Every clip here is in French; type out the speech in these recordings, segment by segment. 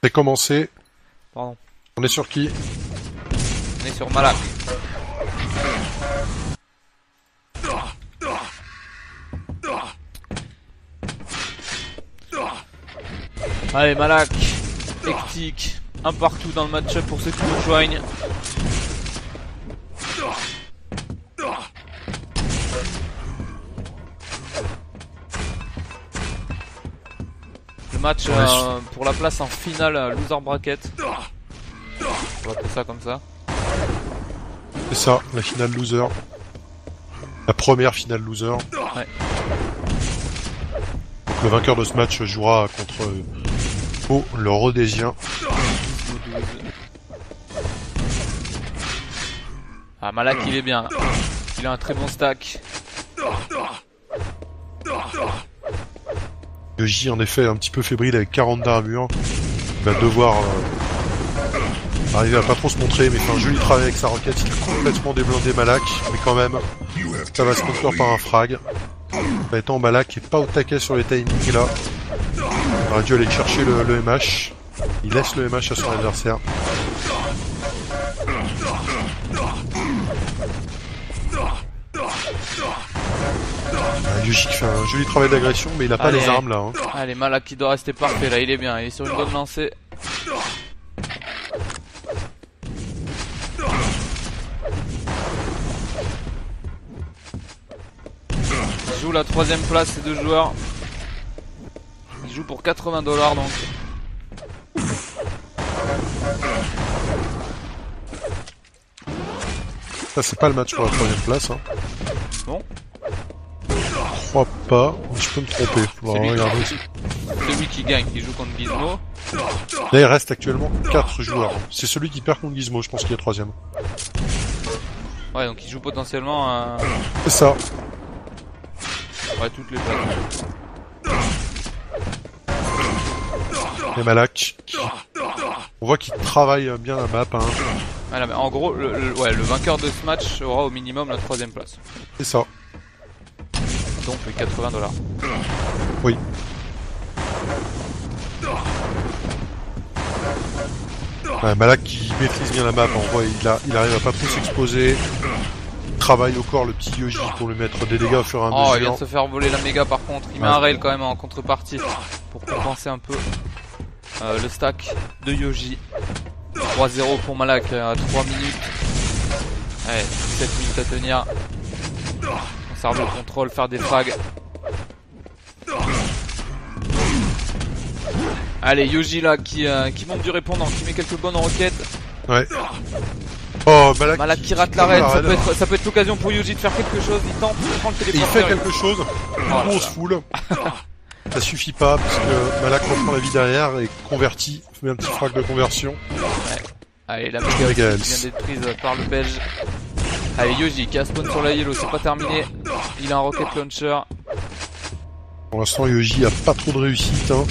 C'est commencé. Pardon. On est sur qui? On est sur Malak. Allez Malak, hectique, un partout dans le match-up pour ceux qui nous rejoignent. Le match pour la place en finale loser bracket. On va appeler ça comme ça. C'est ça, la finale loser. La première finale loser. Ouais. Donc, le vainqueur de ce match jouera contre le Rhodésien. Ah Malak il est bien. Il a un très bon stack. Yoji en effet un petit peu fébrile avec 40 d'armure. Il va devoir arriver à pas trop se montrer, mais fait un joli travail avec sa roquette. Il a complètement déblindé Malak, mais quand même ça va se conclure par un frag. Étant Malak est pas au taquet sur les timings là. Il aurait dû aller chercher le MH. Il laisse le MH à son adversaire. Yoji qui fait un joli travail d'agression, mais il a pas les armes là. Hein. Allez, Malak qui doit rester parfait là, il est bien, il est sur une bonne lancée. Il joue la 3ème place, ces deux joueurs. Il joue pour 80$ donc. Ça c'est pas le match pour la 3ème place. Hein. Bon. Je crois pas, je peux me tromper. Celui qui gagne, qui joue contre Gizmo. Là il reste actuellement 4 joueurs. C'est celui qui perd contre Gizmo, je pense qu'il est 3ème. Ouais, donc il joue potentiellement à... C'est ça. Ouais, toutes les places. Et Malak, on voit qu'il travaille bien la map. Hein. Voilà, mais en gros, le vainqueur de ce match aura au minimum la 3ème place. C'est ça. Donc les 80$. Oui. Ouais, Malak qui maîtrise bien la map, on voit il arrive à pas trop s'exposer. Il travaille au corps le petit Yoji pour lui mettre des dégâts au fur et à mesure. Oh, il vient de se faire voler la méga par contre. Il met un rail quand même en contrepartie pour compenser un peu le stack de Yoji. 3-0 pour Malak à 3 minutes. Ouais, 7 minutes à tenir. Conserver le contrôle, faire des frags. Allez, Yoji là qui monte du répondant, qui met quelques bonnes roquettes. Ouais. Oh, Malak qui rate l'arène, ça peut être l'occasion pour Yoji de faire quelque chose. Il tente, il prend le téléporteur. Il fait quelque chose. On se foule. Ça suffit pas parce que Malak reprend la vie derrière et convertit, met un petit frag de conversion. Ouais. Allez, la méga qui vient d'être prise par le belge. Allez, Yoji qui a spawn sur la yellow, c'est pas terminé. Il a un rocket launcher. Pour l'instant, Yoji a pas trop de réussite. Hein.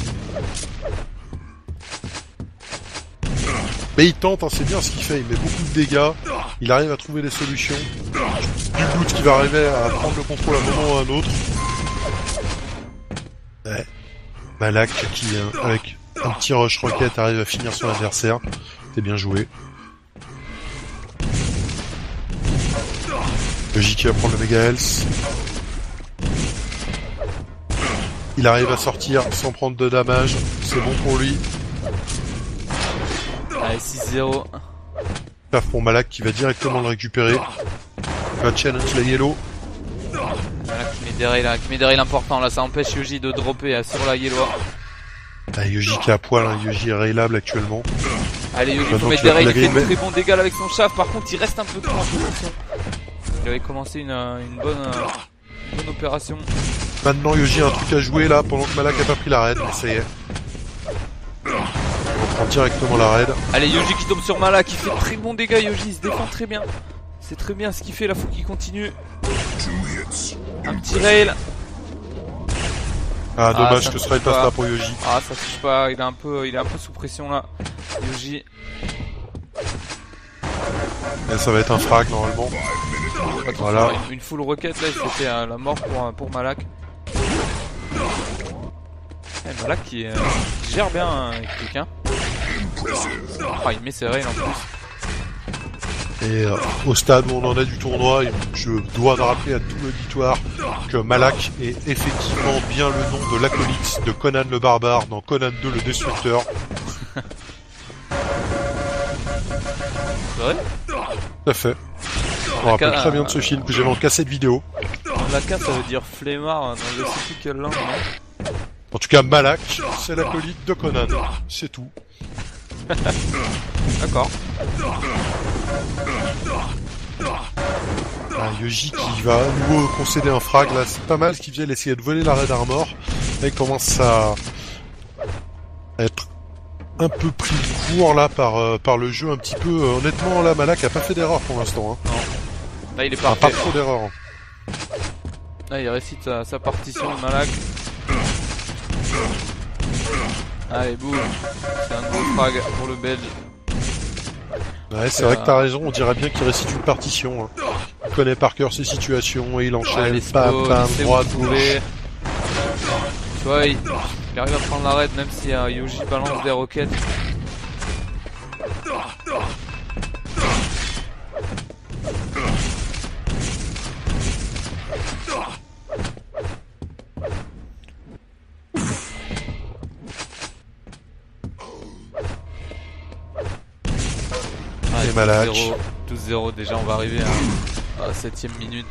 Mais il tente, hein, c'est bien ce qu'il fait. Il met beaucoup de dégâts. Il arrive à trouver des solutions. Du doute qu'il va arriver à prendre le contrôle à un moment ou à un autre. Ouais. Malak qui, avec un petit rush rocket, arrive à finir son adversaire. C'est bien joué. Yoji qui va prendre le Mega Health. Il arrive à sortir sans prendre de damage. C'est bon pour lui. Allez, 6-0. Paf pour Malak qui va directement le récupérer. Il va challenge la yellow. Malak qui met des rails importants là, ça empêche Yoji de dropper sur la yellow. Ah, Yoji qui est à poil, hein. Yoji est railable actuellement. Allez, Yoji faut mettre des rails, il fait de très bons dégâts là avec son chaff, par contre il reste un peu trop en position. Il avait commencé une bonne opération. Maintenant Yoji a un truc à jouer là pendant que Malak a pas pris la raid, mais ça y est. On prend directement la raid. Allez, Yoji qui tombe sur Malak, qui fait de très bons dégâts. Yoji il se défend très bien. C'est très bien ce qu'il fait là, faut qu'il continue. Un petit rail. Ah dommage que ce raid passe pas pour Yoji. Ah ça touche pas, il est un peu sous pression là. Yoji. Et ça va être un frag normalement. Voilà. Une full rocket là, c'était la mort pour Malak. Malak qui gère bien avec quelqu'un. Ah, il met ses rails en plus. Et au stade où on en est du tournoi, je dois rappeler à tout l'auditoire que Malak est effectivement bien le nom de l'acolyte de Conan le Barbare dans Conan 2 le Destructeur. C'est vrai? Tout à fait. Je me rappelle très bien de ce film que j'avais en cassette vidéo. Laka, ça veut dire flemmard, dans je sais plus quelle langue, non? En tout cas, Malak, c'est l'acolyte de Conan. C'est tout. D'accord. Yoji qui va à nouveau concéder un frag, là c'est pas mal ce qu'il faisait, il essayait de voler la Red Armor. Là il commence à être un peu pris de court là par le jeu un petit peu. Honnêtement là Malak a pas fait d'erreur pour l'instant. Hein. Non. Là il est Pas parfait. trop d'erreur. Hein. Là il récite sa partition de Malak. Allez boum. C'est un nouveau frag pour le Belge. Ouais, c'est vrai que t'as raison, on dirait bien qu'il récite une partition. Hein. Il connaît par cœur ses situations et il enchaîne, pam, pam, droite, gauche. Tu vois, il arrive à prendre la raid même si Yoji balance des roquettes. Et Malak. 12-0 déjà, on va arriver à la 7ème minute.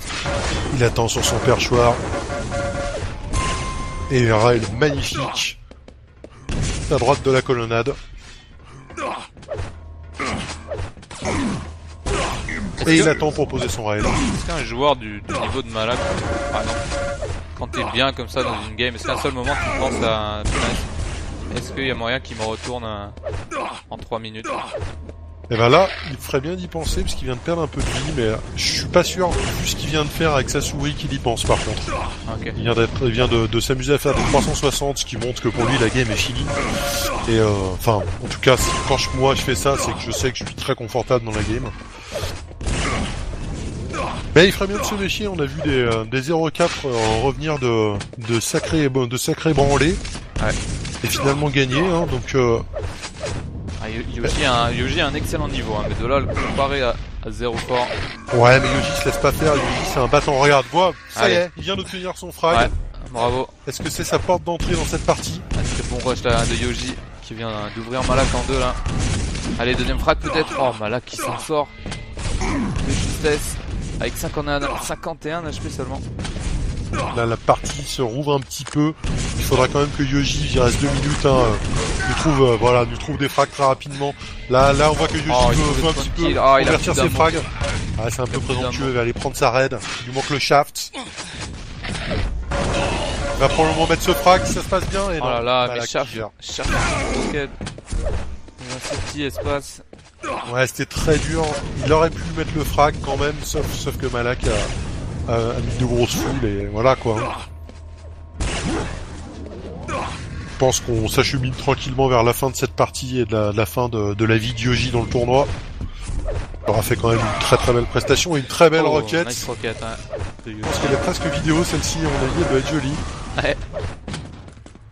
Il attend sur son perchoir. Et il rail magnifique. À droite de la colonnade. Et il attend pour poser son rail. Est-ce qu'un joueur du niveau de Malak, par exemple, quand t'es bien comme ça dans une game, est-ce qu'à un seul moment tu penses à... Est-ce qu'il y a moyen qu'il me retourne en 3 minutes? Et ben là, il ferait bien d'y penser parce qu'il vient de perdre un peu de vie, mais je suis pas sûr, vu ce qu'il vient de faire avec sa souris, qu'il y pense par contre. Okay. Il vient de s'amuser à faire des 360, ce qui montre que pour lui la game est finie. Et enfin, en tout cas, quand moi je fais ça, c'est que je sais que je suis très confortable dans la game. Mais il ferait bien de se méfier, on a vu des 0-4 revenir de sacrés branlés. Ouais. Et finalement gagner, hein, donc... Yoji a un excellent niveau, hein, mais de là, le comparer à 0 fort... Ouais, mais Yoji se laisse pas faire, Yoji c'est un battant, regarde, vois, ça y est, il vient d'obtenir son frag. Ouais, bravo. Est-ce que c'est sa porte d'entrée dans cette partie? Très bon rush là de Yoji, qui vient d'ouvrir Malak en deux là. Allez, deuxième frag peut-être. Oh, Malak qui s'en sort. De justesse, avec 51 HP seulement. Là, la partie se rouvre un petit peu. Il faudra quand même que Yoji, il reste 2 minutes, hein, nous trouve des frags très rapidement. Là, on voit que Yoji veut un petit peu convertir ses frags. Ah, c'est un peu présomptueux, il va aller prendre sa raid. Il lui manque le shaft. Il va probablement mettre ce frag si ça se passe bien. Et oh là là, mais shaft, roquette. Dans un petit espace. Ouais, c'était très dur. Il aurait pu mettre le frag quand même, sauf que Malak a mis de grosses foules et voilà quoi. Je pense qu'on s'achemine tranquillement vers la fin de cette partie et de la fin de la vie de Yoji dans le tournoi. Il aura fait quand même une très très belle prestation et une très belle roquette. Nice roquette, hein. Je pense qu'elle est presque vidéo celle-ci, à mon avis, elle doit être jolie. Ouais.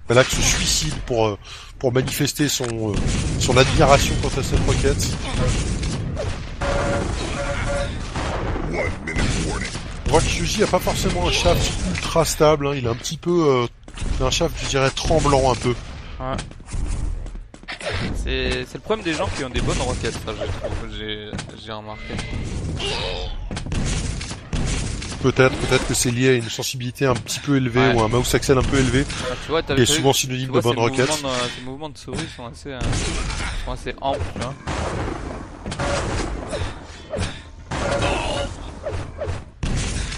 Malak se suicide pour manifester son admiration quant à cette roquette. On voit que Yoji a pas forcément un shaft ultra stable, hein. Il a un petit peu un shaft, je dirais, tremblant un peu. Ouais. C'est le problème des gens qui ont des bonnes roquettes, ça j'ai remarqué. Peut-être que c'est lié à une sensibilité un petit peu élevée ou un mouse axel un peu élevé. Ah, tu vois, qui est souvent synonyme de bonne roquette. Ces mouvements de souris sont assez amples, là.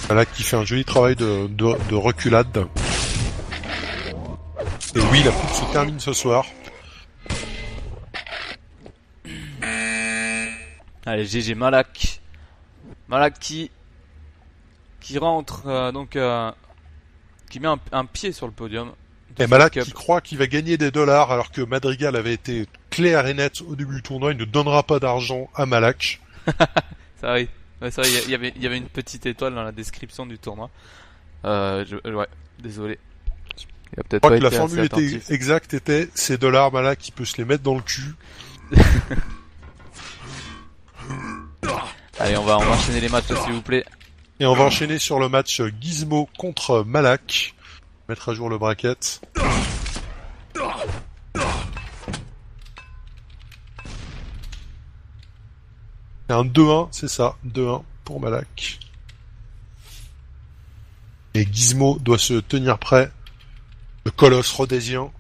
Voilà, qui fait un joli travail de reculade. Et oui, la coupe se termine ce soir. Allez, GG Malak. Malak qui rentre, qui met un pied sur le podium. Et Malak qui croit qu'il va gagner des dollars alors que Madrigal avait été clair et net au début du tournoi, il ne donnera pas d'argent à Malak. Ça oui. Ouais, c'est vrai, il y avait une petite étoile dans la description du tournoi. Ouais, désolé. Je crois que la formule exacte était ces dollars, Malak qui peut se les mettre dans le cul Allez, on va enchaîner les matchs s'il vous plaît. Et on va enchaîner sur le match Gizmo contre Malak. Mettre à jour le bracket. C'est un 2-1, c'est ça, 2-1 pour Malak. Et Gizmo doit se tenir prêt. Le colosse rhodésien.